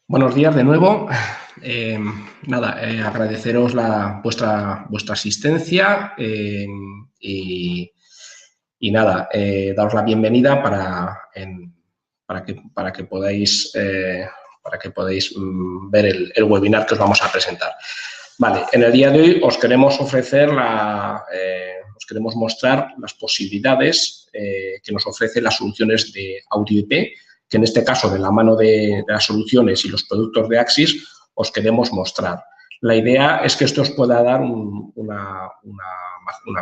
Buenos días de nuevo. Agradeceros vuestra asistencia daros la bienvenida para que podáis ver el webinar que os vamos a presentar. Vale, en el día de hoy os queremos ofrecer os queremos mostrar las posibilidades que nos ofrecen las soluciones de audio IP, que en este caso, de la mano de las soluciones y los productos de Axis, os queremos mostrar. La idea es que esto os pueda dar una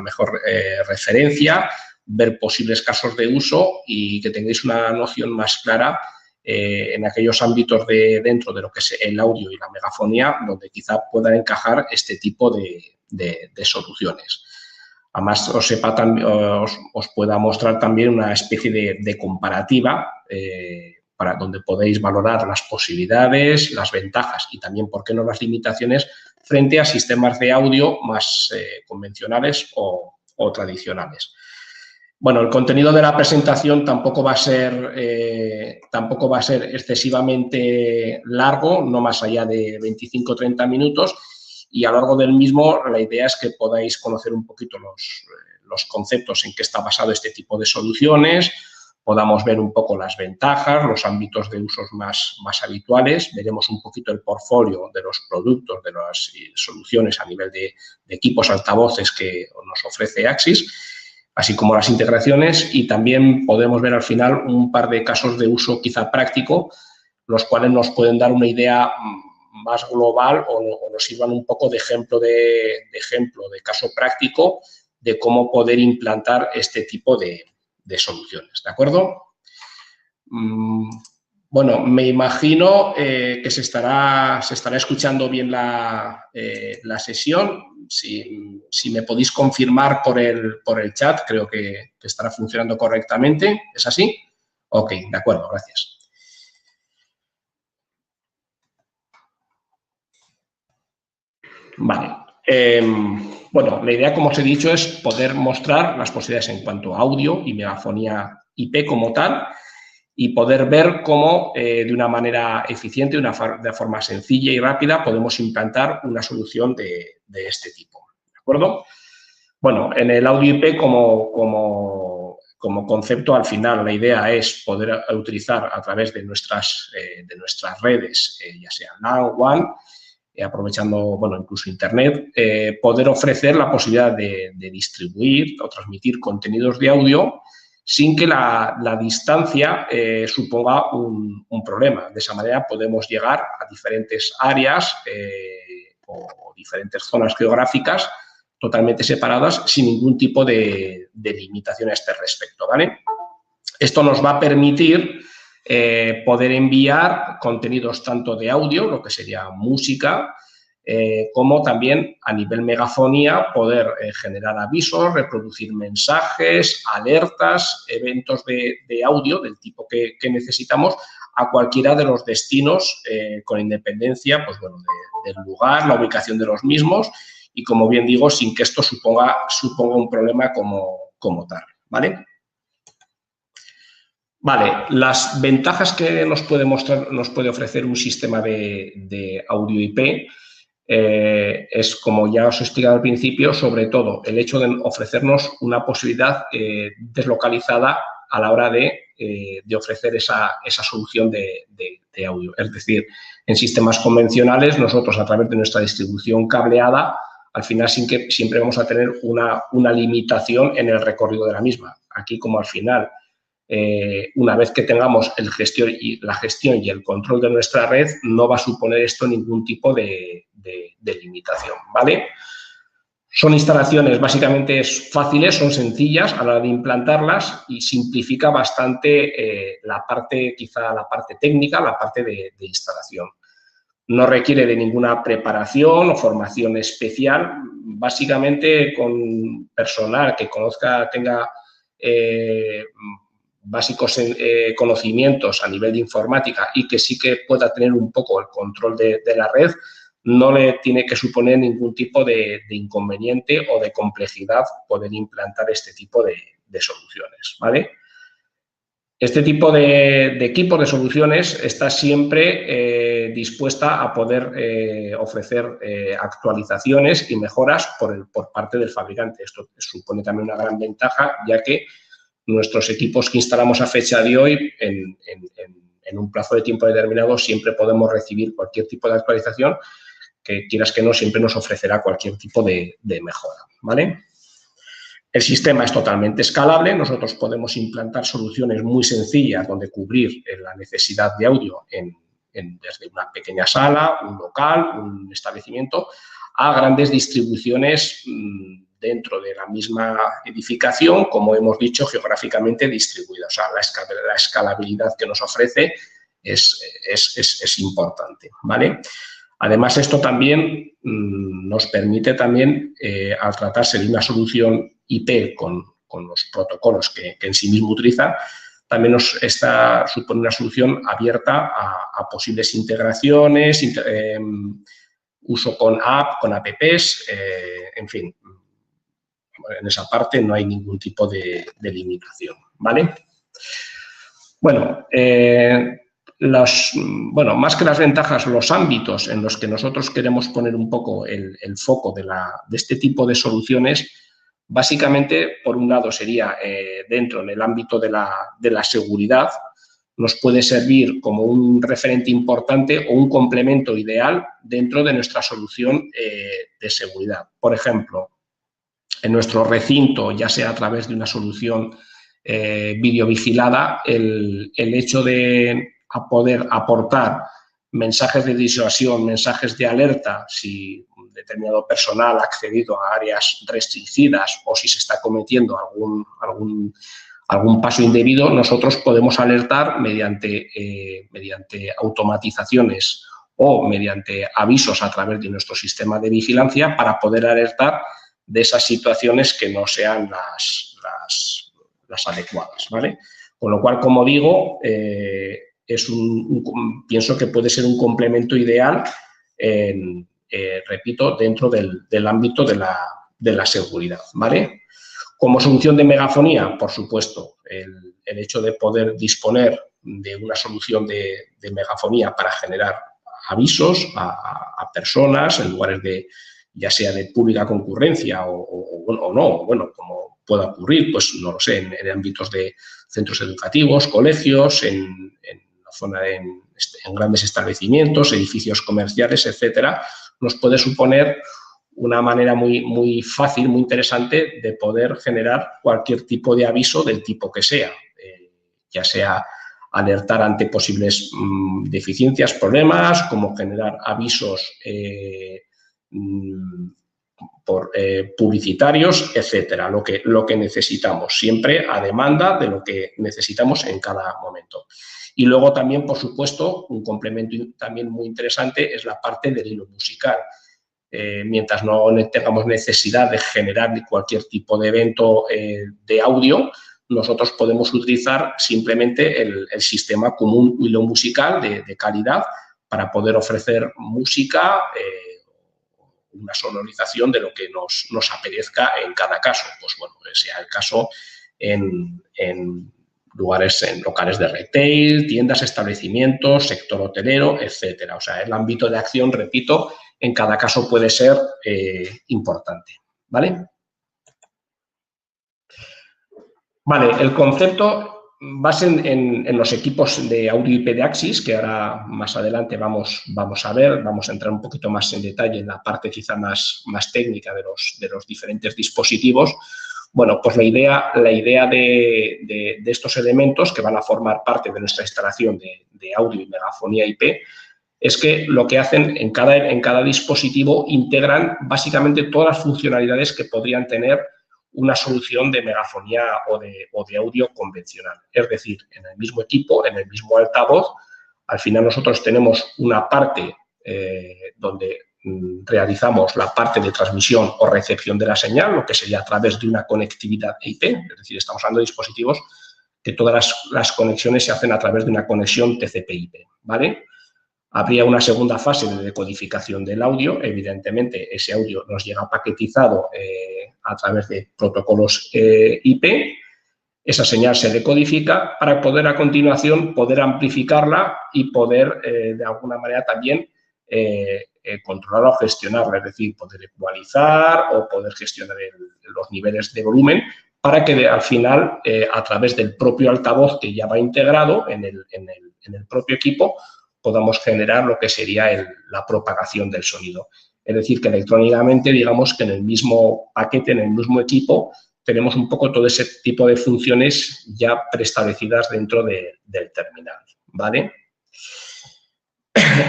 mejor referencia, ver posibles casos de uso y que tengáis una noción más clara en aquellos ámbitos dentro de lo que es el audio y la megafonía, donde quizá puedan encajar este tipo de soluciones. Además, os pueda mostrar también una especie de comparativa para donde podéis valorar las posibilidades, las ventajas y también, por qué no, las limitaciones frente a sistemas de audio más convencionales o tradicionales. Bueno, el contenido de la presentación tampoco va a ser excesivamente largo, no más allá de 25 o 30 minutos, y a lo largo del mismo la idea es que podáis conocer un poquito los conceptos en que está basado este tipo de soluciones, podamos ver un poco las ventajas, los ámbitos de usos más habituales, veremos un poquito el portfolio de los productos, de las soluciones a nivel de equipos altavoces que nos ofrece Axis, así como las integraciones, y también podemos ver al final un par de casos de uso quizá práctico, los cuales nos pueden dar una idea más global o nos sirvan un poco de ejemplo de caso práctico de cómo poder implantar este tipo de soluciones, ¿de acuerdo? Bueno, me imagino que se estará escuchando bien la sesión. Si me podéis confirmar por el chat, creo que estará funcionando correctamente. ¿Es así? Ok, de acuerdo, gracias. Vale. Bueno, la idea, como os he dicho, es poder mostrar las posibilidades en cuanto a audio y megafonía IP como tal, y poder ver cómo, de una manera eficiente, de forma sencilla y rápida, podemos implantar una solución de este tipo. ¿De acuerdo? Bueno, en el audio IP como concepto, al final, la idea es poder utilizar a través de nuestras redes, ya sea LAN, WAN, aprovechando, bueno, incluso Internet, poder ofrecer la posibilidad de distribuir o transmitir contenidos de audio sin que la distancia suponga un problema. De esa manera podemos llegar a diferentes áreas o diferentes zonas geográficas totalmente separadas sin ningún tipo de limitación a este respecto, ¿vale? Esto nos va a permitir poder enviar contenidos tanto de audio, lo que sería música, como también a nivel megafonía poder generar avisos, reproducir mensajes, alertas, eventos de audio del tipo que necesitamos a cualquiera de los destinos con independencia, pues bueno, del lugar, la ubicación de los mismos y, como bien digo, sin que esto suponga un problema como tal, ¿vale? Vale, las ventajas que nos puede ofrecer un sistema de audio IP es, como ya os he explicado al principio, sobre todo el hecho de ofrecernos una posibilidad deslocalizada a la hora de ofrecer esa solución de audio. Es decir, en sistemas convencionales, nosotros, a través de nuestra distribución cableada, al final siempre vamos a tener una limitación en el recorrido de la misma. Aquí, como al final, una vez que tengamos la gestión y el control de nuestra red, no va a suponer esto ningún tipo de limitación, ¿vale? Son instalaciones básicamente fáciles, son sencillas a la hora de implantarlas y simplifica bastante la parte técnica, la parte de instalación. No requiere de ninguna preparación o formación especial, básicamente con personal que tenga básicos conocimientos a nivel de informática y que sí que pueda tener un poco el control de la red, no le tiene que suponer ningún tipo de inconveniente o de complejidad poder implantar este tipo de soluciones, ¿vale? Este tipo de equipos, de soluciones, está siempre dispuesta a poder ofrecer actualizaciones y mejoras por parte del fabricante. Esto supone también una gran ventaja, ya que nuestros equipos que instalamos a fecha de hoy, en un plazo de tiempo determinado, siempre podemos recibir cualquier tipo de actualización que, quieras que no, siempre nos ofrecerá cualquier tipo de mejora, ¿vale? El sistema es totalmente escalable. Nosotros podemos implantar soluciones muy sencillas donde cubrir la necesidad de audio desde una pequeña sala, un local, un establecimiento, a grandes distribuciones dentro de la misma edificación, como hemos dicho, geográficamente distribuida. O sea, la escalabilidad que nos ofrece es importante, ¿vale? Además, esto también nos permite también, al tratarse de una solución IP con los protocolos que en sí mismo utiliza, también supone una solución abierta a posibles integraciones, uso con apps, en fin, en esa parte no hay ningún tipo de limitación, ¿vale? Bueno, más que las ventajas, los ámbitos en los que nosotros queremos poner un poco el foco de este tipo de soluciones, básicamente, por un lado, sería dentro en el ámbito de la seguridad. Nos puede servir como un referente importante o un complemento ideal dentro de nuestra solución de seguridad. Por ejemplo, en nuestro recinto, ya sea a través de una solución videovigilada, el hecho de poder aportar mensajes de disuasión, mensajes de alerta, si un determinado personal ha accedido a áreas restringidas o si se está cometiendo algún paso indebido, nosotros podemos alertar mediante automatizaciones o mediante avisos a través de nuestro sistema de vigilancia para poder alertar de esas situaciones que no sean las adecuadas, ¿vale? Con lo cual, como digo, pienso que puede ser un complemento ideal, repito, dentro del ámbito de la seguridad, ¿vale? Como solución de megafonía, por supuesto, el hecho de poder disponer de una solución de megafonía para generar avisos a personas en lugares ya sea de pública concurrencia o no, bueno, como pueda ocurrir, pues no lo sé, en ámbitos de centros educativos, colegios, en la zona en grandes establecimientos, edificios comerciales, etcétera, nos puede suponer una manera muy fácil, muy interesante de poder generar cualquier tipo de aviso del tipo que sea, ya sea alertar ante posibles deficiencias, problemas, como generar avisos publicitarios, etcétera, lo que necesitamos, siempre a demanda de lo que necesitamos en cada momento. Y luego también, por supuesto, un complemento también muy interesante es la parte del hilo musical. Mientras no tengamos necesidad de generar cualquier tipo de evento de audio, nosotros podemos utilizar simplemente el sistema como un hilo musical de calidad para poder ofrecer música, una sonorización de lo que nos apetezca en cada caso. Pues bueno, sea el caso en lugares, en locales de retail, tiendas, establecimientos, sector hotelero, etcétera. O sea, el ámbito de acción, repito, en cada caso puede ser importante, ¿vale? Vale, el concepto base en los equipos de audio IP de Axis, que ahora más adelante vamos a ver, vamos a entrar un poquito más en detalle en la parte quizá más técnica de los diferentes dispositivos. Bueno, pues la idea de estos elementos que van a formar parte de nuestra instalación de audio y megafonía IP es que lo que hacen en cada dispositivo integran básicamente todas las funcionalidades que podrían tener una solución de megafonía o de audio convencional. Es decir, en el mismo equipo, en el mismo altavoz, al final nosotros tenemos una parte donde realizamos la parte de transmisión o recepción de la señal, lo que sería a través de una conectividad IP, es decir, estamos hablando de dispositivos que todas las conexiones se hacen a través de una conexión TCP/IP, ¿vale? Habría una segunda fase de decodificación del audio. Evidentemente, ese audio nos llega paquetizado a través de protocolos IP esa señal se decodifica para poder a continuación poder amplificarla y poder de alguna manera también controlarla o gestionarla, es decir, poder ecualizar o poder gestionar los niveles de volumen para que al final, a través del propio altavoz que ya va integrado en el propio equipo, podamos generar lo que sería la propagación del sonido. Es decir, que electrónicamente, digamos que en el mismo paquete, en el mismo equipo, tenemos un poco todo ese tipo de funciones ya preestablecidas dentro del terminal, ¿vale?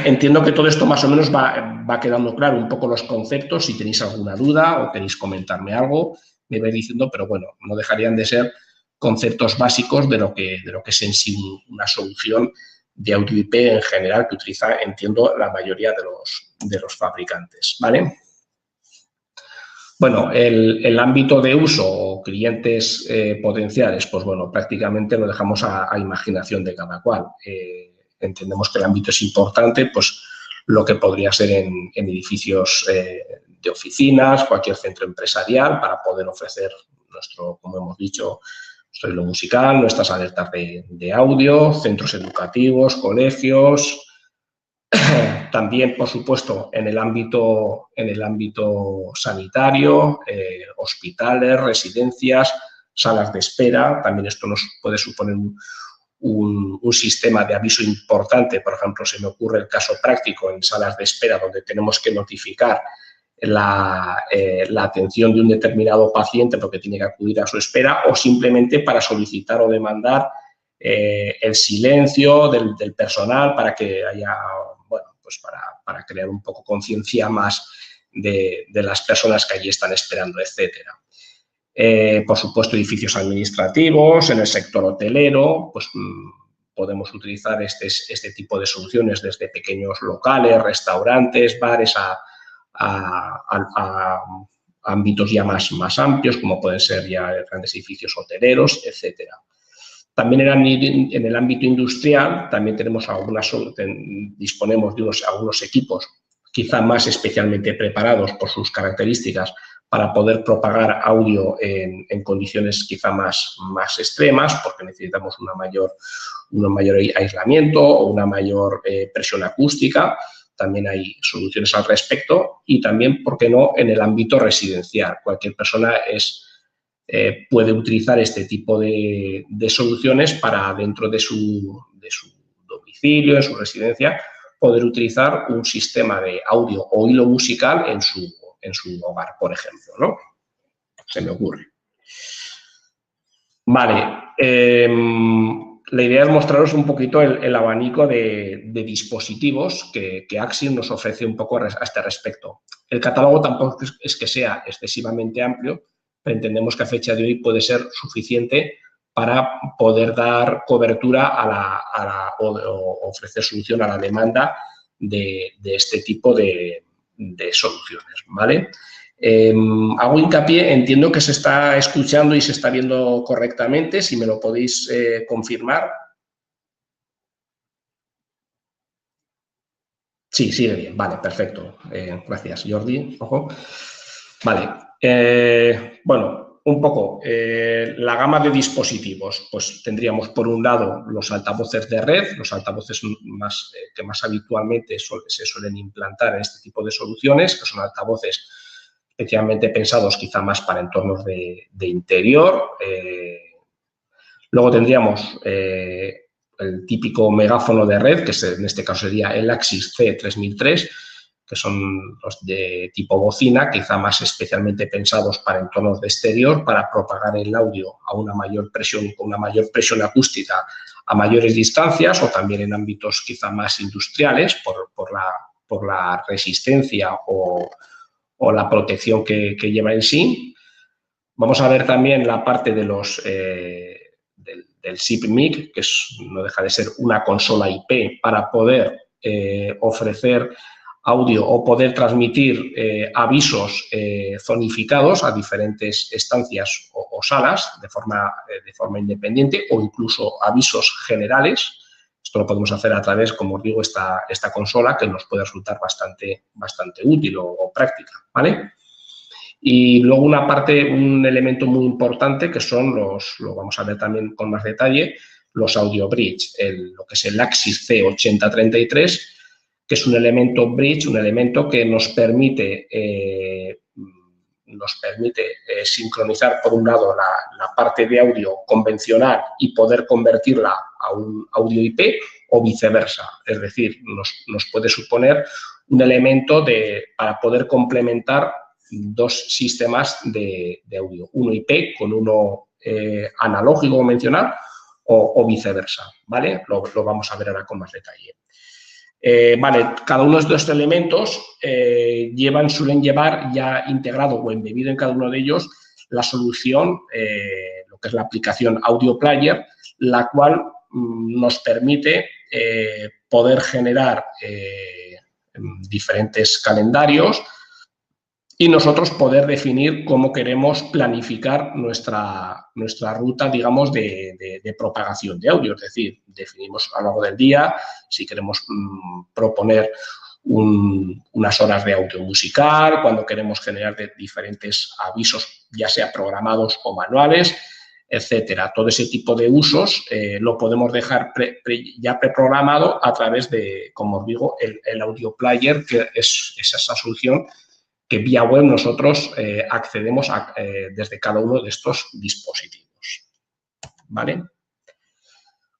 Entiendo que todo esto más o menos va quedando claro, un poco los conceptos. Si tenéis alguna duda o queréis comentarme algo, me vais diciendo, pero bueno, no dejarían de ser conceptos básicos de lo que es en sí una solución de audio IP en general que utiliza, entiendo, la mayoría de los fabricantes, ¿vale? Bueno, el ámbito de uso o clientes potenciales, pues bueno, prácticamente lo dejamos a imaginación de cada cual. Entendemos que el ámbito es importante, pues lo que podría ser en edificios de oficinas, cualquier centro empresarial, para poder ofrecer nuestro, como hemos dicho, nuestro hilo musical, nuestras alertas de audio, centros educativos, colegios. También, por supuesto, en el ámbito sanitario, hospitales, residencias, salas de espera. También esto nos puede suponer un sistema de aviso importante. Por ejemplo, se me ocurre el caso práctico en salas de espera donde tenemos que notificar la atención de un determinado paciente porque tiene que acudir a su espera, o simplemente para solicitar o demandar el silencio del personal para que haya, bueno, pues para crear un poco conciencia más de las personas que allí están esperando, etcétera. Por supuesto, edificios administrativos, en el sector hotelero, pues podemos utilizar este tipo de soluciones desde pequeños locales, restaurantes, bares, a ámbitos ya más amplios, como pueden ser ya grandes edificios hoteleros, etcétera. También en el ámbito industrial también disponemos de algunos equipos quizá más especialmente preparados por sus características para poder propagar audio en condiciones quizá más extremas, porque necesitamos un mayor aislamiento o una mayor presión acústica. También hay soluciones al respecto y también, ¿por qué no?, en el ámbito residencial. Cualquier persona puede utilizar este tipo de soluciones para, dentro de su domicilio, en su residencia, poder utilizar un sistema de audio o hilo musical en su hogar, por ejemplo, ¿no? Se me ocurre. Vale. La idea es mostraros un poquito el abanico de dispositivos que Axiom nos ofrece un poco a este respecto. El catálogo tampoco es que sea excesivamente amplio, pero entendemos que a fecha de hoy puede ser suficiente para poder dar cobertura o ofrecer solución a la demanda de este tipo de soluciones, ¿vale? Hago hincapié, entiendo que se está escuchando y se está viendo correctamente, si me lo podéis confirmar. Sí, sigue bien, vale, perfecto. Gracias, Jordi. Ojo. Vale, bueno, un poco la gama de dispositivos. Pues tendríamos por un lado los altavoces de red, los altavoces que más habitualmente se suelen implantar en este tipo de soluciones, que son altavoces especialmente pensados quizá más para entornos de interior. Luego tendríamos el típico megáfono de red, que en este caso sería el Axis C3003, que son los de tipo bocina, quizá más especialmente pensados para entornos de exterior, para propagar el audio a una mayor presión, con una mayor presión acústica a mayores distancias, o también en ámbitos quizá más industriales por la resistencia o la protección que lleva en sí. Vamos a ver también la parte de del SIP-MIC, que no deja de ser una consola IP para poder ofrecer audio o poder transmitir avisos zonificados a diferentes estancias o salas de forma independiente, o incluso avisos generales. Esto lo podemos hacer a través, como os digo, esta consola, que nos puede resultar bastante útil o práctica, ¿vale? Y luego un elemento muy importante que son lo vamos a ver también con más detalle, los audio bridge, lo que es el Axis C8033, que es un elemento bridge, un elemento que nos permite sincronizar, por un lado, la parte de audio convencional y poder convertirla a un audio IP o viceversa. Es decir, nos puede suponer un elemento para poder complementar dos sistemas de audio, uno IP con uno analógico convencional o viceversa, ¿vale? Lo vamos a ver ahora con más detalle. Vale, cada uno de estos elementos suelen llevar ya integrado o embebido en cada uno de ellos la solución, lo que es la aplicación Audio Player, la cual nos permite poder generar diferentes calendarios y nosotros poder definir cómo queremos planificar nuestra ruta, digamos, de propagación de audio. Es decir, definimos a lo largo del día si queremos proponer unas horas de audio musical, cuando queremos generar diferentes avisos, ya sea programados o manuales, etcétera. Todo ese tipo de usos lo podemos dejar ya preprogramado a través de, como os digo, el Audio Player, que es esa solución que vía web nosotros accedemos desde cada uno de estos dispositivos, ¿vale?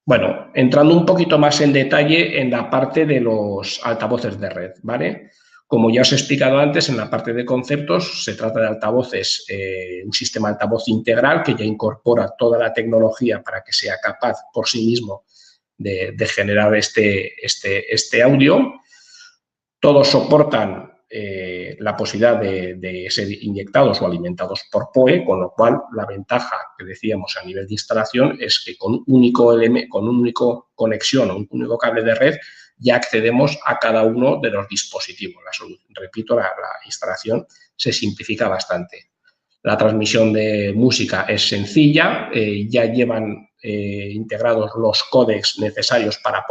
Bueno, entrando un poquito más en detalle en la parte de los altavoces de red, ¿vale? Como ya os he explicado antes, en la parte de conceptos se trata de altavoces, un sistema de altavoz integral que ya incorpora toda la tecnología para que sea capaz por sí mismo de generar este audio. Todos soportan la posibilidad de ser inyectados o alimentados por PoE, con lo cual la ventaja que decíamos a nivel de instalación es que con un único conexión o un único cable de red ya accedemos a cada uno de los dispositivos. Repito, la instalación se simplifica bastante. La transmisión de música es sencilla, ya llevan integrados los códecs necesarios para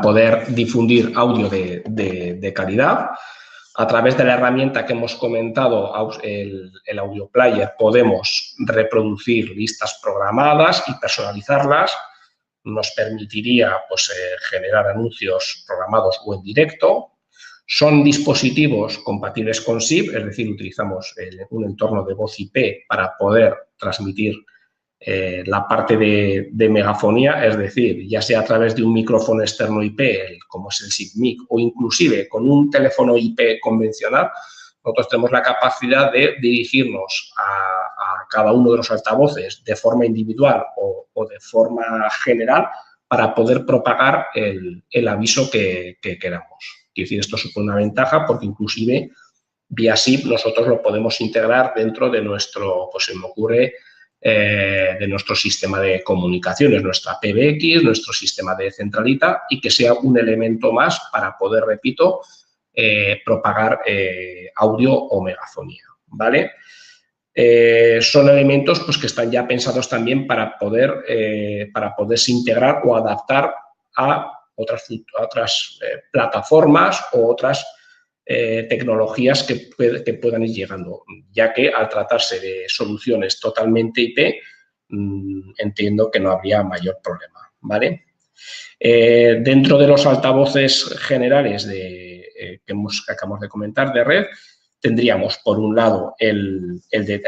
poder difundir audio de calidad. A través de la herramienta que hemos comentado, el Audio Player, podemos reproducir listas programadas y personalizarlas. Nos permitiría pues, generar anuncios programados o en directo. Son dispositivos compatibles con SIP, es decir, utilizamos un entorno de voz IP para poder transmitir la parte de megafonía, es decir, ya sea a través de un micrófono externo IP, como es el SIP-MIC, o inclusive con un teléfono IP convencional, nosotros tenemos la capacidad de dirigirnos a cada uno de los altavoces de forma individual o de forma general para poder propagar el aviso que queramos. Quiero decir, esto supone una ventaja porque inclusive vía SIP nosotros lo podemos integrar dentro de nuestro, pues se me ocurre, de nuestro sistema de comunicaciones, nuestra PBX, nuestro sistema de centralita y que sea un elemento más para poder, repito, propagar audio o megafonía, ¿vale? Son elementos pues, que están ya pensados también para poderse integrar o adaptar a otras plataformas o otras tecnologías que puedan ir llegando, ya que al tratarse de soluciones totalmente IP, entiendo que no habría mayor problema, ¿vale? Dentro de los altavoces generales que acabamos de comentar de red, tendríamos, por un lado, el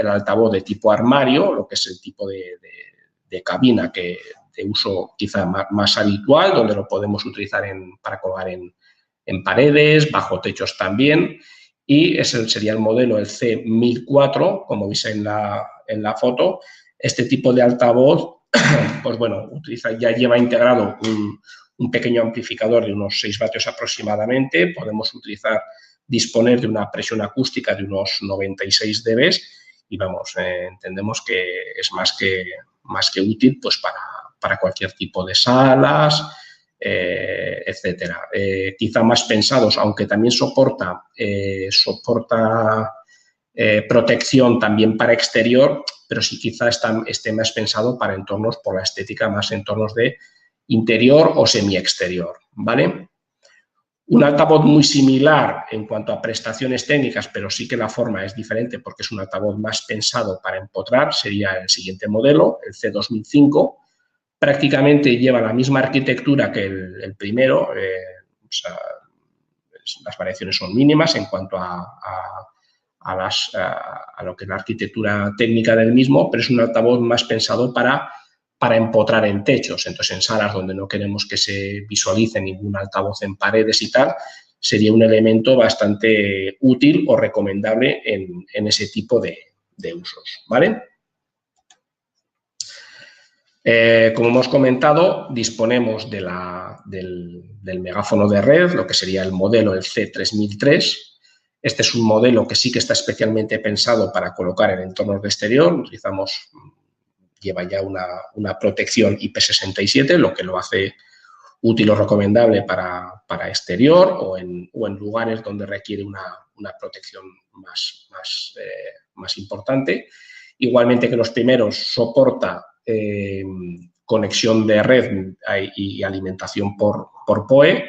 altavoz de tipo armario, lo que es el tipo de cabina de uso quizá más habitual, donde lo podemos utilizar para colgar en paredes, bajo techos también, y ese sería el modelo, el C1004, como veis en la foto. Este tipo de altavoz, pues bueno, ya lleva integrado un pequeño amplificador de unos 6 vatios aproximadamente. Podemos disponer de una presión acústica de unos 96 dB y vamos, entendemos que es más que útil pues para cualquier tipo de salas, etcétera. Quizá más pensados, aunque también soporta protección también para exterior, pero sí quizá esté más pensado para entornos, por la estética, más entornos de interior o semi-exterior, ¿vale? Un altavoz muy similar en cuanto a prestaciones técnicas, pero sí que la forma es diferente porque es un altavoz más pensado para empotrar, sería el siguiente modelo, el C2005. Prácticamente lleva la misma arquitectura que el primero, o sea, las variaciones son mínimas en cuanto a lo que es la arquitectura técnica del mismo, pero es un altavoz más pensado para empotrar en techos. Entonces, en salas donde no queremos que se visualice ningún altavoz en paredes y tal, sería un elemento bastante útil o recomendable en ese tipo de usos, ¿vale? Como hemos comentado, disponemos del megáfono de red, lo que sería el modelo, el C3003. Este es un modelo que sí que está especialmente pensado para colocar en entornos de exterior. Lleva ya una protección IP67, lo que lo hace útil o recomendable para exterior o en lugares donde requiere una protección más importante. Igualmente que los primeros, soporta conexión de red y alimentación por PoE.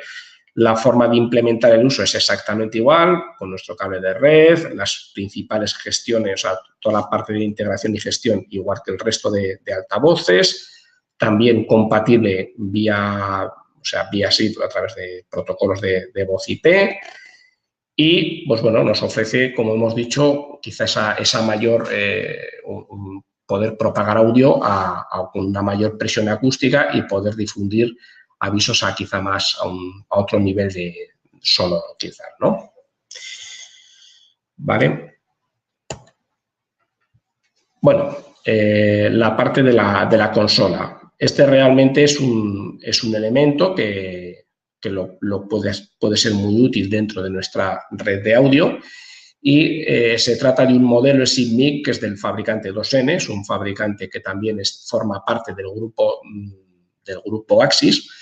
La forma de implementar el uso es exactamente igual, con nuestro cable de red, las principales gestiones, o sea, toda la parte de integración y gestión, igual que el resto de altavoces, también compatible vía SIP a través de protocolos de voz IP. Y, pues bueno, nos ofrece, como hemos dicho, quizá esa mayor, poder propagar audio con una mayor presión acústica y poder difundir avisos quizá más a otro nivel de sonoro, quizá, ¿no? Vale. Bueno, la parte de la consola. Este realmente es un elemento que puede ser muy útil dentro de nuestra red de audio y se trata de un modelo SIGMIC que es del fabricante 2N, es un fabricante que también forma parte del grupo Axis,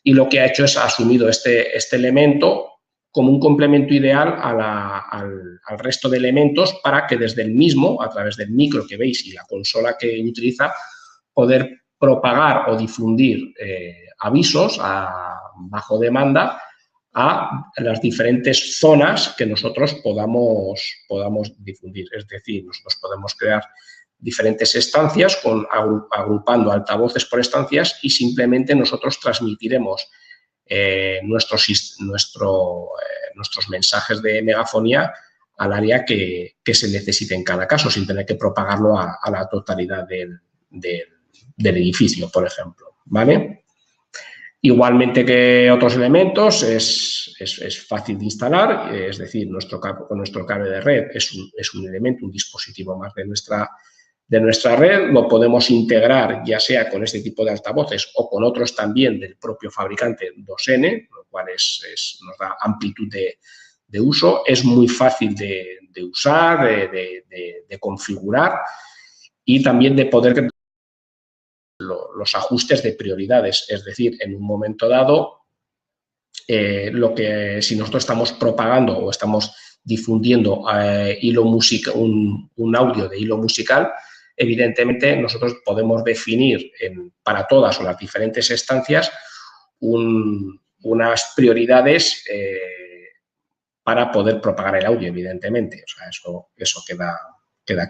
y lo que ha hecho es asumido este elemento como un complemento ideal al resto de elementos para que desde el mismo, a través del micro que veis y la consola que utiliza, poder propagar o difundir avisos bajo demanda a las diferentes zonas que nosotros podamos difundir. Es decir, nosotros podemos crear diferentes estancias agrupando altavoces por estancias y simplemente nosotros transmitiremos nuestros mensajes de megafonía al área que se necesite en cada caso, sin tener que propagarlo a la totalidad del edificio, por ejemplo, ¿vale? Igualmente que otros elementos, es fácil de instalar, es decir, con nuestro cable de red es un elemento, un dispositivo más de nuestra red, lo podemos integrar ya sea con este tipo de altavoces o con otros también del propio fabricante 2N, lo cual nos da amplitud de uso, es muy fácil de usar, de configurar y también de poder los ajustes de prioridades, es decir, en un momento dado, si nosotros estamos propagando o estamos difundiendo un audio de hilo musical, evidentemente nosotros podemos definir para todas o las diferentes estancias unas prioridades para poder propagar el audio, evidentemente. O sea, eso queda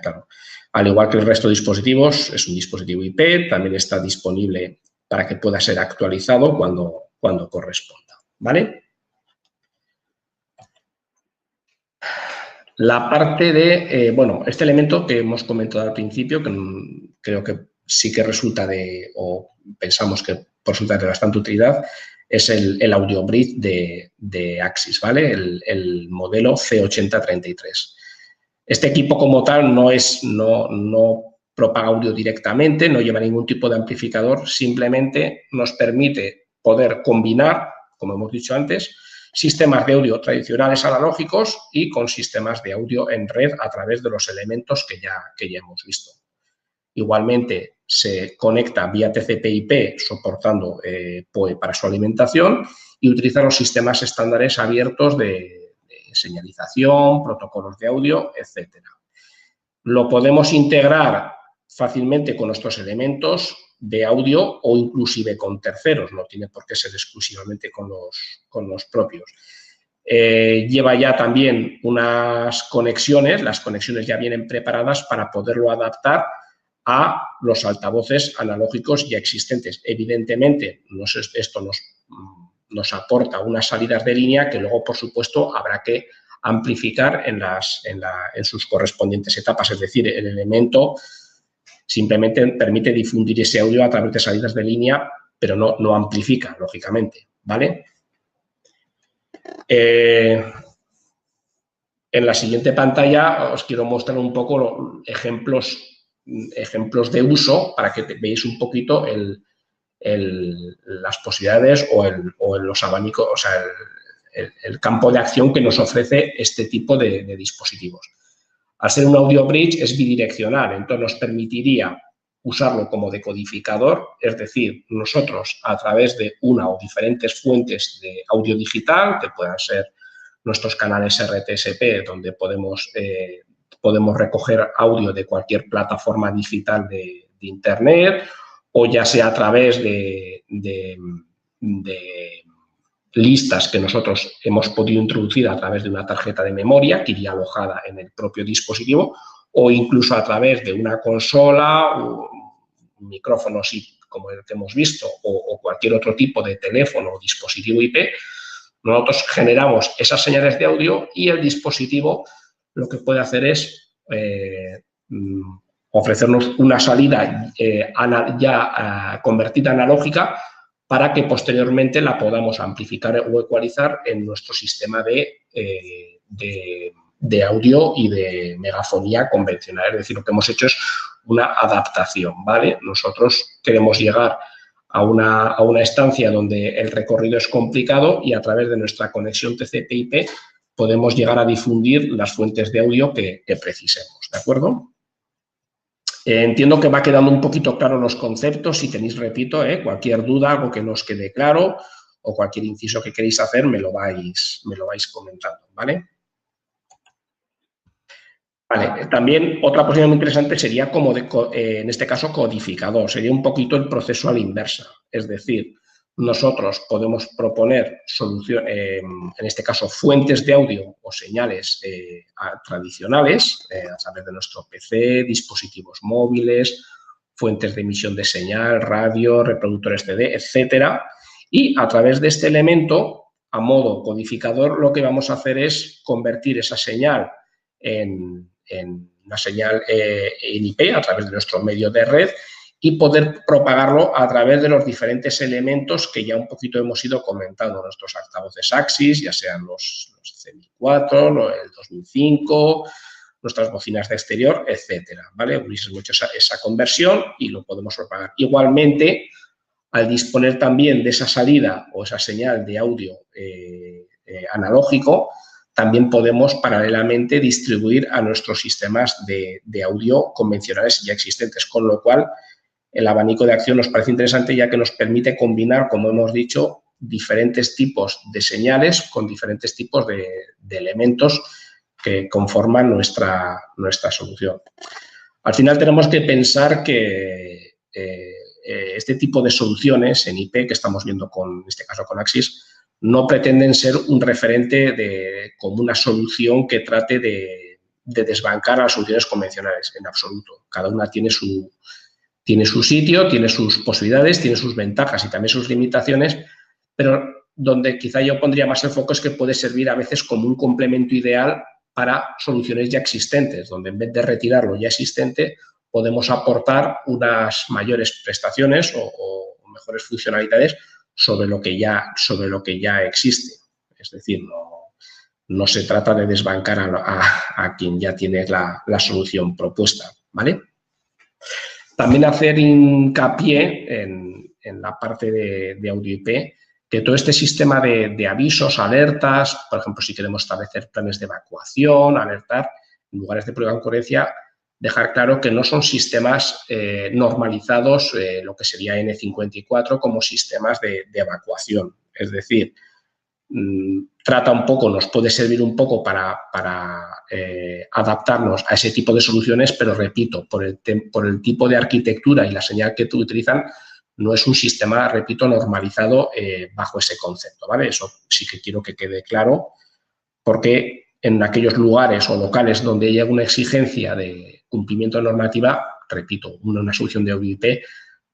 claro. Al igual que el resto de dispositivos, es un dispositivo IP, también está disponible para que pueda ser actualizado cuando corresponda, ¿vale? La parte de, este elemento que hemos comentado al principio, que creo que sí que resulta o pensamos que resulta de bastante utilidad, es el audio bridge de Axis, ¿vale? El modelo C8033. Este equipo como tal no propaga audio directamente, no lleva ningún tipo de amplificador, simplemente nos permite poder combinar, como hemos dicho antes, sistemas de audio tradicionales analógicos y con sistemas de audio en red a través de los elementos que ya hemos visto. Igualmente, se conecta vía TCP/IP soportando PoE para su alimentación y utiliza los sistemas estándares abiertos de señalización, protocolos de audio, etc. Lo podemos integrar fácilmente con nuestros elementos de audio o inclusive con terceros, no tiene por qué ser exclusivamente con los propios. lleva ya también unas conexiones, las conexiones ya vienen preparadas para poderlo adaptar a los altavoces analógicos ya existentes. Evidentemente, esto nos aporta unas salidas de línea que luego, por supuesto, habrá que amplificar en sus correspondientes etapas. Es decir, el elemento simplemente permite difundir ese audio a través de salidas de línea, pero no amplifica, lógicamente, ¿vale? En la siguiente pantalla os quiero mostrar un poco los ejemplos de uso para que veáis un poquito las posibilidades o los abanicos, o sea, el campo de acción que nos ofrece este tipo de dispositivos. Al ser un audio bridge es bidireccional, entonces nos permitiría usarlo como decodificador, es decir, nosotros a través de una o diferentes fuentes de audio digital, que puedan ser nuestros canales RTSP, donde podemos recoger audio de cualquier plataforma digital de Internet, o ya sea a través de listas que nosotros hemos podido introducir a través de una tarjeta de memoria que iría alojada en el propio dispositivo, o incluso a través de una consola, un micrófono como el que hemos visto, o cualquier otro tipo de teléfono o dispositivo IP. Nosotros generamos esas señales de audio y el dispositivo lo que puede hacer es ofrecernos una salida ya convertida analógica para que posteriormente la podamos amplificar o ecualizar en nuestro sistema de audio y de megafonía convencional. Es decir, lo que hemos hecho es una adaptación, ¿vale? Nosotros queremos llegar a una estancia donde el recorrido es complicado y a través de nuestra conexión TCP/IP podemos llegar a difundir las fuentes de audio que precisemos, ¿de acuerdo? Entiendo que va quedando un poquito claro los conceptos. Si tenéis, repito, cualquier duda, algo que no os quede claro o cualquier inciso que queréis hacer, me lo vais comentando, ¿vale? Vale, también otra posibilidad muy interesante sería como, en este caso, codificador. Sería un poquito el proceso a la inversa. Es decir, nosotros podemos proponer soluciones, en este caso, fuentes de audio o señales tradicionales a través de nuestro PC, dispositivos móviles, fuentes de emisión de señal, radio, reproductores CD, etcétera. Y a través de este elemento, a modo codificador, lo que vamos a hacer es convertir esa señal en una señal en IP a través de nuestro medio de red y poder propagarlo a través de los diferentes elementos que ya un poquito hemos ido comentando, nuestros altavoces Axis, ya sean los C1004, el 2005, nuestras bocinas de exterior, etcétera, ¿vale? Hemos hecho esa conversión y lo podemos propagar. Igualmente, al disponer también de esa salida o esa señal de audio analógico, también podemos paralelamente distribuir a nuestros sistemas de audio convencionales ya existentes, con lo cual el abanico de acción nos parece interesante ya que nos permite combinar, como hemos dicho, diferentes tipos de señales con diferentes tipos de elementos que conforman nuestra solución. Al final tenemos que pensar que este tipo de soluciones en IP que estamos viendo en este caso con Axis no pretenden ser un referente como una solución que trate de desbancar a las soluciones convencionales, en absoluto. Cada una tiene su sitio, tiene sus posibilidades, tiene sus ventajas y también sus limitaciones, pero donde quizá yo pondría más el foco es que puede servir a veces como un complemento ideal para soluciones ya existentes, donde en vez de retirar lo ya existente, podemos aportar unas mayores prestaciones o mejores funcionalidades sobre lo que ya existe. Es decir, no se trata de desbancar a quien ya tiene la solución propuesta, ¿vale? También hacer hincapié en la parte de audio IP, que todo este sistema de avisos, alertas, por ejemplo, si queremos establecer planes de evacuación, alertar, en lugares de prueba de concurrencia, dejar claro que no son sistemas normalizados, lo que sería N54, como sistemas de evacuación. Es decir, trata un poco, nos puede servir un poco para adaptarnos a ese tipo de soluciones, pero repito, por el tipo de arquitectura y la señal que utilizan, no es un sistema, repito, normalizado bajo ese concepto, ¿vale? Eso sí que quiero que quede claro porque en aquellos lugares o locales donde haya una exigencia de cumplimiento de normativa, repito, una solución de audio IP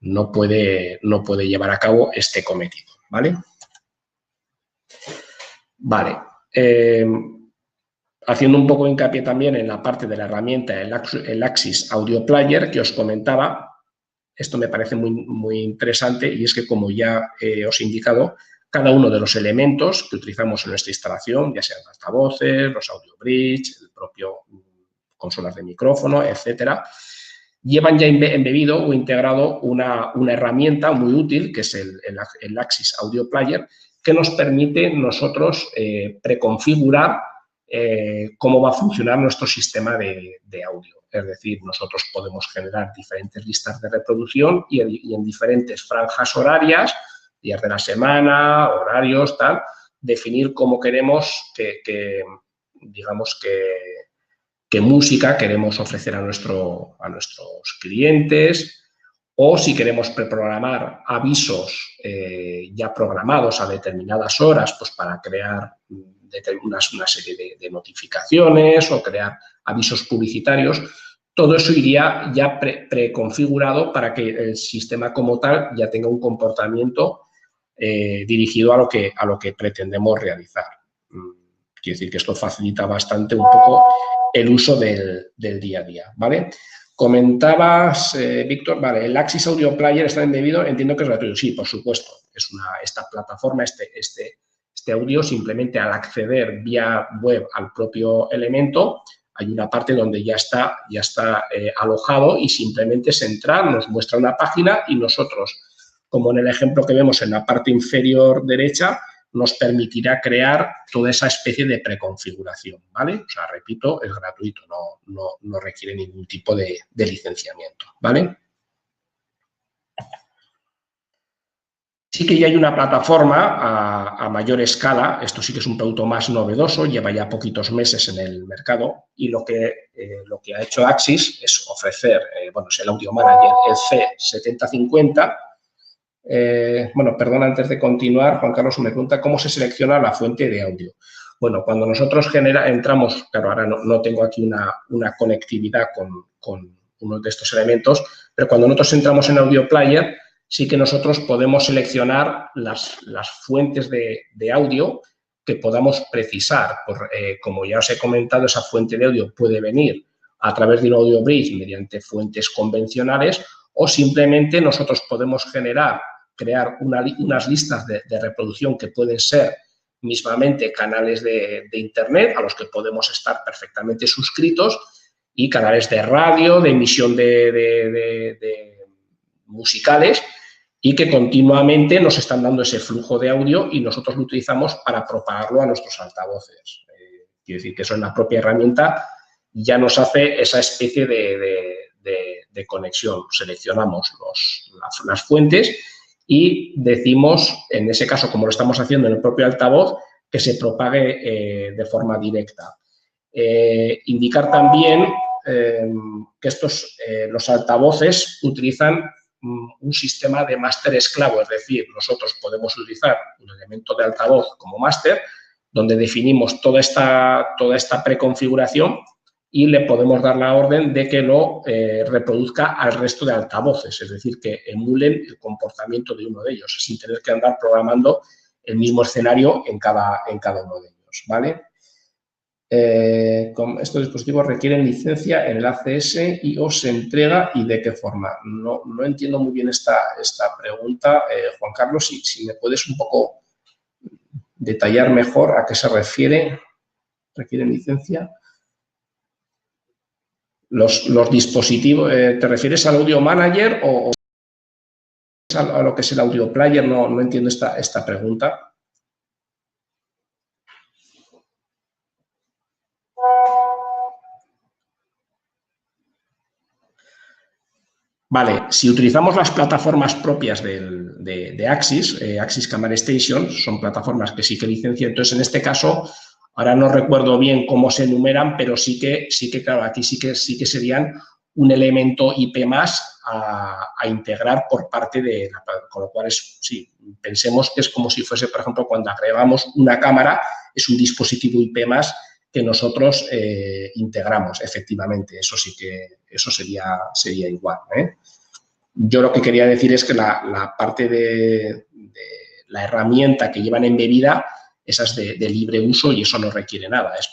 no puede llevar a cabo este cometido, ¿vale? Vale. Haciendo un poco de hincapié también en la parte de la herramienta, el Axis Audio Player que os comentaba, esto me parece muy interesante y es que, como ya os he indicado, cada uno de los elementos que utilizamos en nuestra instalación, ya sean altavoces, los audio bridge, el propio consolas de micrófono, etcétera, llevan ya embebido o integrado una herramienta muy útil, que es el Axis Audio Player, que nos permite nosotros preconfigurar cómo va a funcionar nuestro sistema de audio. Es decir, nosotros podemos generar diferentes listas de reproducción y en diferentes franjas horarias, días de la semana, horarios, tal, definir cómo queremos digamos qué música queremos ofrecer a nuestros clientes, o si queremos preprogramar avisos ya programados a determinadas horas, pues para crear una serie de notificaciones o crear avisos publicitarios. Todo eso iría ya preconfigurado para que el sistema como tal ya tenga un comportamiento dirigido a lo que pretendemos realizar. Quiere decir que esto facilita bastante un poco el uso del día a día, ¿vale? Comentabas, Víctor, vale, el Axis Audio Player está embebido, entiendo que es gratuito. Sí, por supuesto, es esta plataforma, este audio, simplemente al acceder vía web al propio elemento, hay una parte donde ya está alojado y simplemente es entrar, nos muestra una página y nosotros, como en el ejemplo que vemos en la parte inferior derecha, nos permitirá crear toda esa especie de preconfiguración, ¿vale? O sea, repito, es gratuito, no requiere ningún tipo de licenciamiento, ¿vale? Sí que ya hay una plataforma a mayor escala, esto sí que es un producto más novedoso, lleva ya poquitos meses en el mercado y lo que ha hecho Axis es ofrecer, bueno, es el Audio Manager, el C7050. Bueno, perdón, antes de continuar, Juan Carlos me pregunta cómo se selecciona la fuente de audio. Bueno, cuando nosotros entramos, claro, ahora no tengo aquí una conectividad con uno de estos elementos, pero cuando nosotros entramos en Audio Player, sí que nosotros podemos seleccionar las fuentes de audio que podamos precisar. Como ya os he comentado, esa fuente de audio puede venir a través de un audio bridge mediante fuentes convencionales, o simplemente nosotros podemos crear unas listas de reproducción que pueden ser mismamente canales de Internet a los que podemos estar perfectamente suscritos y canales de radio, de emisión de musicales, y que continuamente nos están dando ese flujo de audio y nosotros lo utilizamos para propagarlo a nuestros altavoces. Quiero decir que eso en la propia herramienta ya nos hace esa especie de conexión. Seleccionamos las fuentes y decimos, en ese caso, como lo estamos haciendo en el propio altavoz, que se propague de forma directa. Indicar también que los altavoces utilizan un sistema de máster esclavo, es decir, nosotros podemos utilizar un elemento de altavoz como máster, donde definimos toda esta preconfiguración y le podemos dar la orden de que lo reproduzca al resto de altavoces, es decir, que emulen el comportamiento de uno de ellos, sin tener que andar programando el mismo escenario en cada uno de ellos, ¿vale? Estos dispositivos requieren licencia en el ACS y o se entrega y de qué forma. No entiendo muy bien esta pregunta, Juan Carlos, si me puedes un poco detallar mejor a qué se refiere. ¿Requieren licencia? Los dispositivos, ¿te refieres al Audio Manager o a lo que es el Audio Player? No entiendo esta pregunta. Vale, si utilizamos las plataformas propias de Axis, Axis Camera Station, son plataformas que sí que licencian. Entonces, en este caso, ahora no recuerdo bien cómo se enumeran, pero sí que claro, aquí sí que serían un elemento IP más a integrar por parte de la plataforma. Con lo cual, sí, pensemos que es como si fuese, por ejemplo, cuando agregamos una cámara es un dispositivo IP más que nosotros integramos, efectivamente. Eso sí que sería igual, ¿eh? Yo lo que quería decir es que la parte de la herramienta que llevan embebida, esa es de libre uso y eso no requiere nada. Es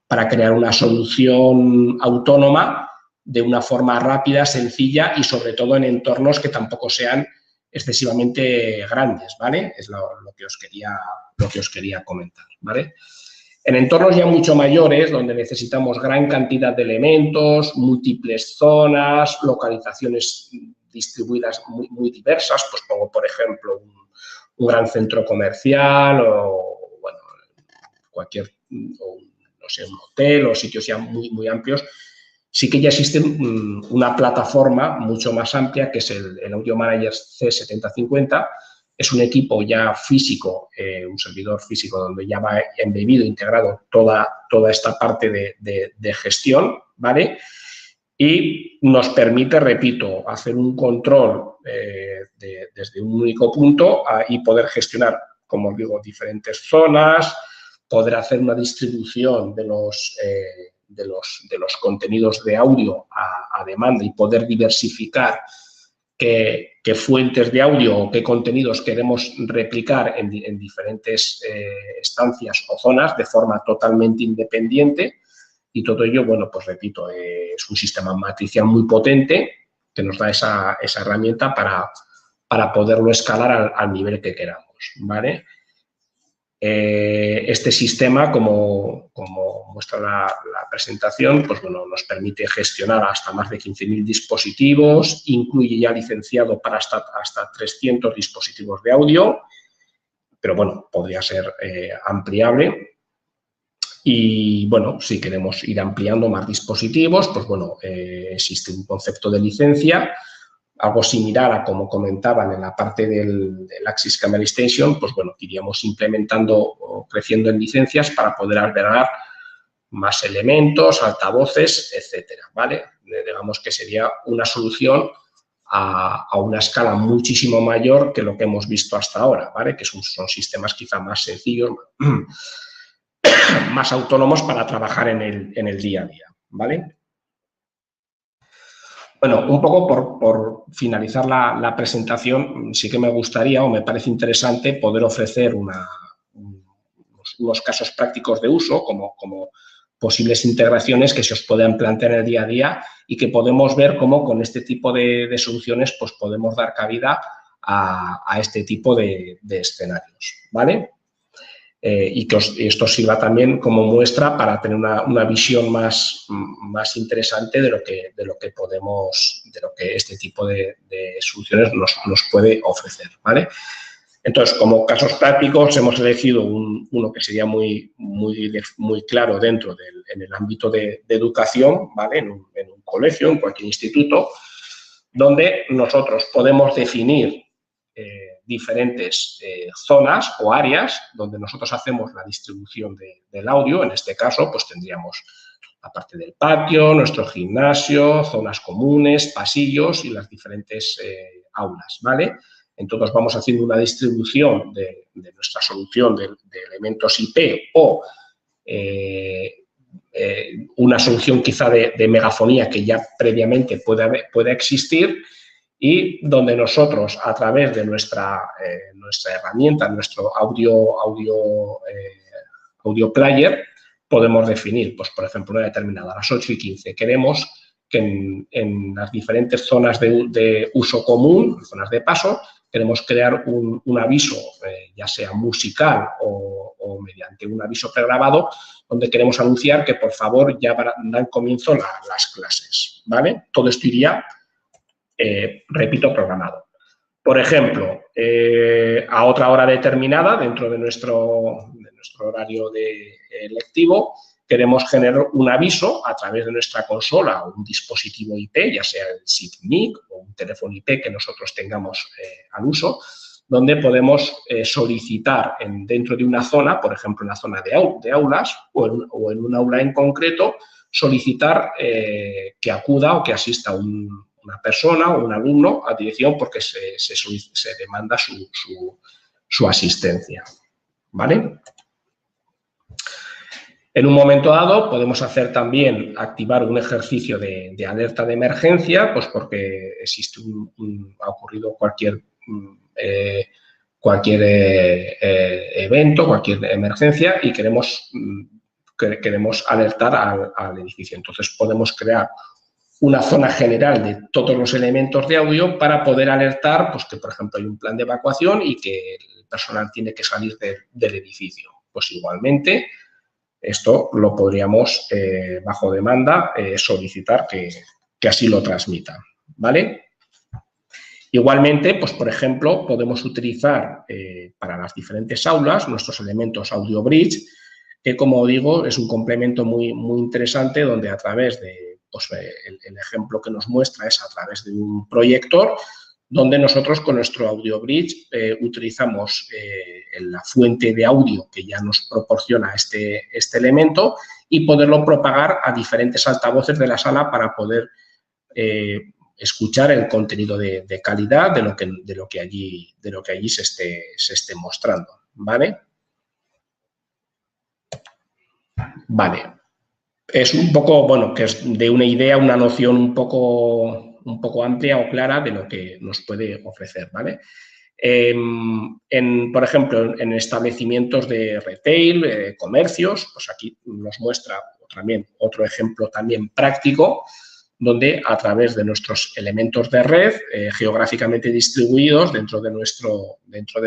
para crear una solución autónoma de una forma rápida, sencilla y sobre todo en entornos que tampoco sean excesivamente grandes, ¿vale? Es lo que os quería comentar, ¿vale? En entornos ya mucho mayores, donde necesitamos gran cantidad de elementos, múltiples zonas, localizaciones distribuidas muy diversas, pues pongo, por ejemplo, un gran centro comercial o, bueno, no sé, un hotel o sitios ya muy amplios, sí que ya existe una plataforma mucho más amplia que es el Audio Manager C7050. Es un equipo ya físico, un servidor físico donde ya va embebido, integrado toda esta parte de gestión, ¿vale? Y nos permite, repito, hacer un control desde un único punto y poder gestionar, como os digo, diferentes zonas, poder hacer una distribución de los contenidos de audio a demanda y poder diversificar qué fuentes de audio o qué contenidos queremos replicar en diferentes estancias o zonas de forma totalmente independiente. Y todo ello, bueno, pues repito, es un sistema matricial muy potente que nos da esa herramienta para poderlo escalar al nivel que queramos, ¿vale? Este sistema, como muestra la presentación, pues bueno, nos permite gestionar hasta más de 15.000 dispositivos, incluye ya licenciado para hasta 300 dispositivos de audio, pero bueno, podría ser ampliable. Y bueno, si queremos ir ampliando más dispositivos, pues bueno, existe un concepto de licencia, algo similar a como comentaban en la parte del Axis Camera Extension, pues bueno, iríamos implementando o creciendo en licencias para poder albergar más elementos, altavoces, etcétera, ¿vale? Digamos que sería una solución a una escala muchísimo mayor que lo que hemos visto hasta ahora, ¿vale? Que son sistemas quizá más sencillos, más autónomos para trabajar en el día a día, ¿vale? Bueno, un poco por finalizar la presentación, sí que me gustaría o me parece interesante poder ofrecer unos casos prácticos de uso como posibles integraciones que se os puedan plantear en el día a día y que podemos ver cómo con este tipo de soluciones pues podemos dar cabida a este tipo de escenarios, ¿vale? Y que esto sirva también como muestra para tener una visión más interesante de lo que este tipo de soluciones nos puede ofrecer, ¿vale? Entonces, como casos prácticos, hemos elegido uno que sería muy claro dentro en el ámbito de educación, ¿vale? En un colegio, en cualquier instituto, donde nosotros podemos definir diferentes zonas o áreas donde nosotros hacemos la distribución del audio. En este caso, pues tendríamos la parte del patio, nuestro gimnasio, zonas comunes, pasillos y las diferentes aulas, ¿vale? Entonces, vamos haciendo una distribución de nuestra solución de elementos IP o una solución quizá de megafonía que ya previamente pueda existir y donde nosotros, a través de nuestra herramienta, nuestro audio player, podemos definir, pues, por ejemplo, una determinada, a las 8:15, queremos que en las diferentes zonas de uso común, zonas de paso, queremos crear un aviso, ya sea musical o mediante un aviso pregrabado, donde queremos anunciar que, por favor, ya dan comienzo las clases, ¿vale? Todo esto iría, repito, programado. Por ejemplo, a otra hora determinada, dentro de nuestro horario lectivo, queremos generar un aviso a través de nuestra consola o un dispositivo IP, ya sea el SIG-MIC o un teléfono IP que nosotros tengamos al uso, donde podemos solicitar dentro de una zona, por ejemplo, en la zona de aulas o en un aula en concreto, solicitar que acuda o que asista una persona o un alumno a dirección porque se demanda su asistencia, ¿vale? En un momento dado podemos hacer también, activar un ejercicio de alerta de emergencia, pues porque existe ha ocurrido cualquier evento, cualquier emergencia y queremos alertar al edificio. Entonces podemos crear una zona general de todos los elementos de audio para poder alertar, pues que por ejemplo hay un plan de evacuación y que el personal tiene que salir del edificio. Pues igualmente esto lo podríamos, bajo demanda, solicitar que así lo transmita, ¿vale? Igualmente, pues por ejemplo, podemos utilizar para las diferentes aulas nuestros elementos Audio Bridge, que como digo es un complemento muy, muy interesante donde a través de, pues el ejemplo que nos muestra es a través de un proyector, donde nosotros con nuestro Audio Bridge utilizamos la fuente de audio que ya nos proporciona este elemento y poderlo propagar a diferentes altavoces de la sala para poder escuchar el contenido de calidad de lo que allí se esté mostrando, ¿vale? Vale. Es un poco, bueno, que es de una idea, una noción un poco amplia o clara de lo que nos puede ofrecer, ¿vale? Por ejemplo, en establecimientos de retail, comercios, pues aquí nos muestra también otro ejemplo también práctico, donde a través de nuestros elementos de red geográficamente distribuidos dentro de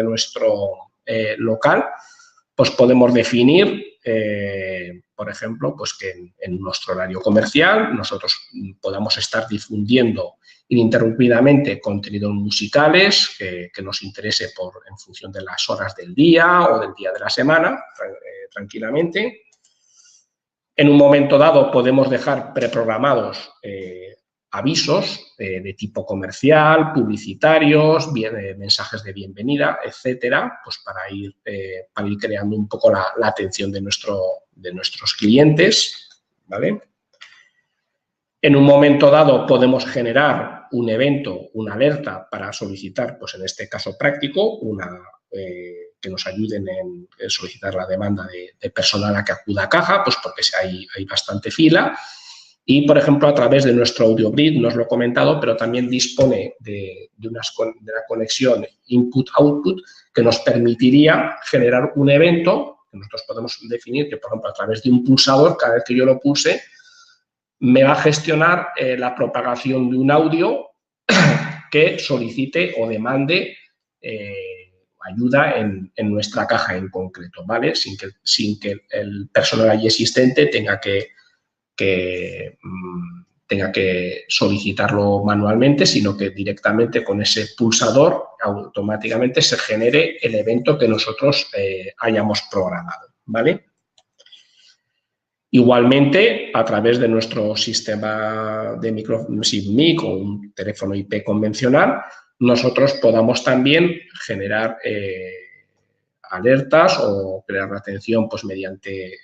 nuestro local, pues podemos definir, por ejemplo, pues que en nuestro horario comercial nosotros podamos estar difundiendo ininterrumpidamente contenidos musicales que nos interese en función de las horas del día o del día de la semana, tranquilamente. En un momento dado podemos dejar preprogramados avisos de tipo comercial, publicitarios, mensajes de bienvenida, etcétera, pues para ir creando un poco la atención de nuestros clientes, ¿vale? En un momento dado podemos generar un evento, una alerta para solicitar, pues en este caso práctico, que nos ayuden en solicitar la demanda de personal a que acuda a caja, pues porque hay bastante fila. Y, por ejemplo, a través de nuestro Audio Bridge, no os lo he comentado, pero también dispone de la conexión input-output que nos permitiría generar un evento que nosotros podemos definir que, por ejemplo, a través de un pulsador, cada vez que yo lo pulse, me va a gestionar la propagación de un audio que solicite o demande ayuda en nuestra caja en concreto, ¿vale? Sin que el personal allí existente tenga que solicitarlo manualmente, sino que directamente con ese pulsador automáticamente se genere el evento que nosotros hayamos programado, ¿vale? Igualmente, a través de nuestro sistema de micrófono SIG-MIC o un teléfono IP convencional, nosotros podamos también generar alertas o crear la atención pues, mediante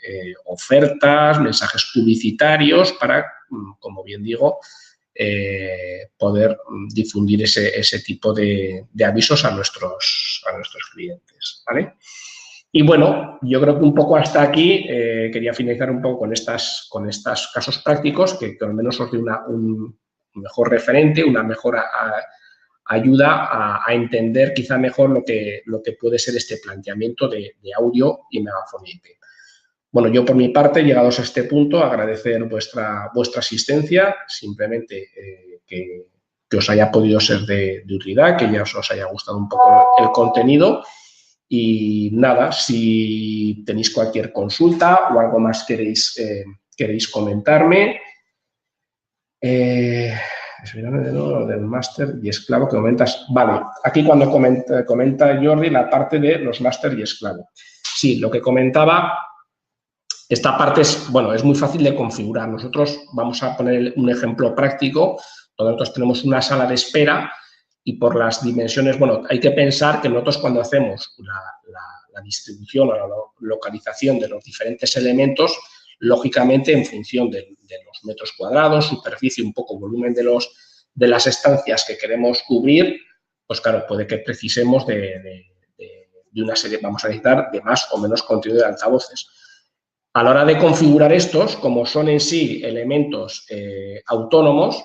ofertas, mensajes publicitarios para, como bien digo, poder difundir ese tipo de avisos a nuestros clientes, ¿vale? Y bueno, yo creo que un poco hasta aquí quería finalizar un poco con estos casos prácticos que al menos os dé un mejor referente, una mejor ayuda a entender quizá mejor lo que puede ser este planteamiento de audio y megafonía IP. Bueno, yo por mi parte, llegados a este punto, agradecer vuestra asistencia, simplemente que os haya podido ser de utilidad, que ya os haya gustado un poco el contenido. Y nada, si tenéis cualquier consulta o algo más queréis comentarme. De nuevo lo del máster y esclavo que comentas. Vale, aquí cuando comenta Jordi la parte de los máster y esclavo. Sí, lo que comentaba, esta parte es muy fácil de configurar. Nosotros vamos a poner un ejemplo práctico, donde nosotros tenemos una sala de espera y por las dimensiones, hay que pensar que nosotros cuando hacemos la distribución o la localización de los diferentes elementos, lógicamente en función de los metros cuadrados, superficie, un poco volumen de las estancias que queremos cubrir, pues claro, puede que precisemos de una serie, vamos a necesitar de más o menos contenido de altavoces. A la hora de configurar estos, como son en sí elementos autónomos,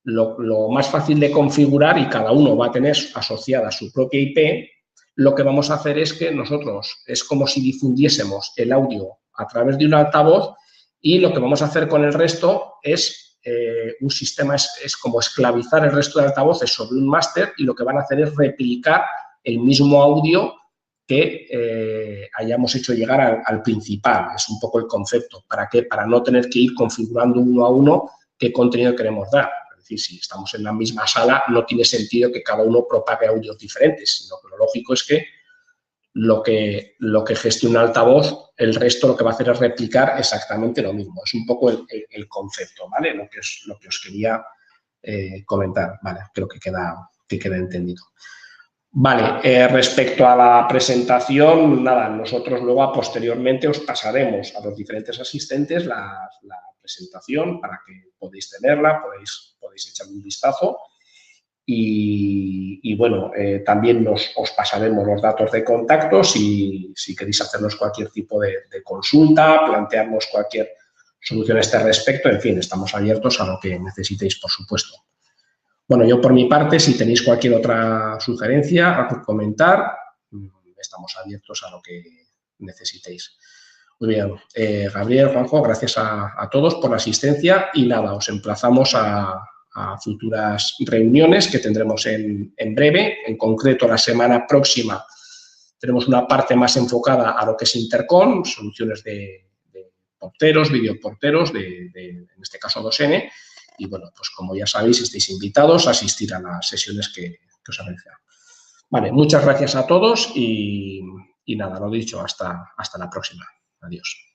lo más fácil de configurar, y cada uno va a tener asociada su propia IP, lo que vamos a hacer es que nosotros, es como si difundiésemos el audio a través de un altavoz, y lo que vamos a hacer con el resto es un sistema, es como esclavizar el resto de altavoces sobre un máster, y lo que van a hacer es replicar el mismo audio que hayamos hecho llegar al principal. Es un poco el concepto. ¿Para qué? Para no tener que ir configurando uno a uno qué contenido queremos dar. Es decir, si estamos en la misma sala, no tiene sentido que cada uno propague audios diferentes, sino que lo lógico es que lo que gestiona un altavoz, el resto lo que va a hacer es replicar exactamente lo mismo. Es un poco el concepto, ¿vale? Lo que os quería comentar, ¿vale? Creo que queda entendido. Vale, respecto a la presentación, nada, nosotros luego posteriormente os pasaremos a los diferentes asistentes la presentación para que podáis tenerla, podéis echar un vistazo. Y bueno, también os pasaremos los datos de contacto si queréis hacernos cualquier tipo de consulta, plantearnos cualquier solución a este respecto. En fin, estamos abiertos a lo que necesitéis, por supuesto. Bueno, yo por mi parte, si tenéis cualquier otra sugerencia, a comentar, estamos abiertos a lo que necesitéis. Muy bien, Gabriel, Juanjo, gracias a todos por la asistencia y nada, os emplazamos a futuras reuniones que tendremos en breve. En concreto, la semana próxima tenemos una parte más enfocada a lo que es Intercom, soluciones de porteros, videoporteros, en este caso 2N. Y bueno, pues como ya sabéis, estáis invitados a asistir a las sesiones que os he mencionado. Vale, muchas gracias a todos y nada, lo dicho, hasta la próxima. Adiós.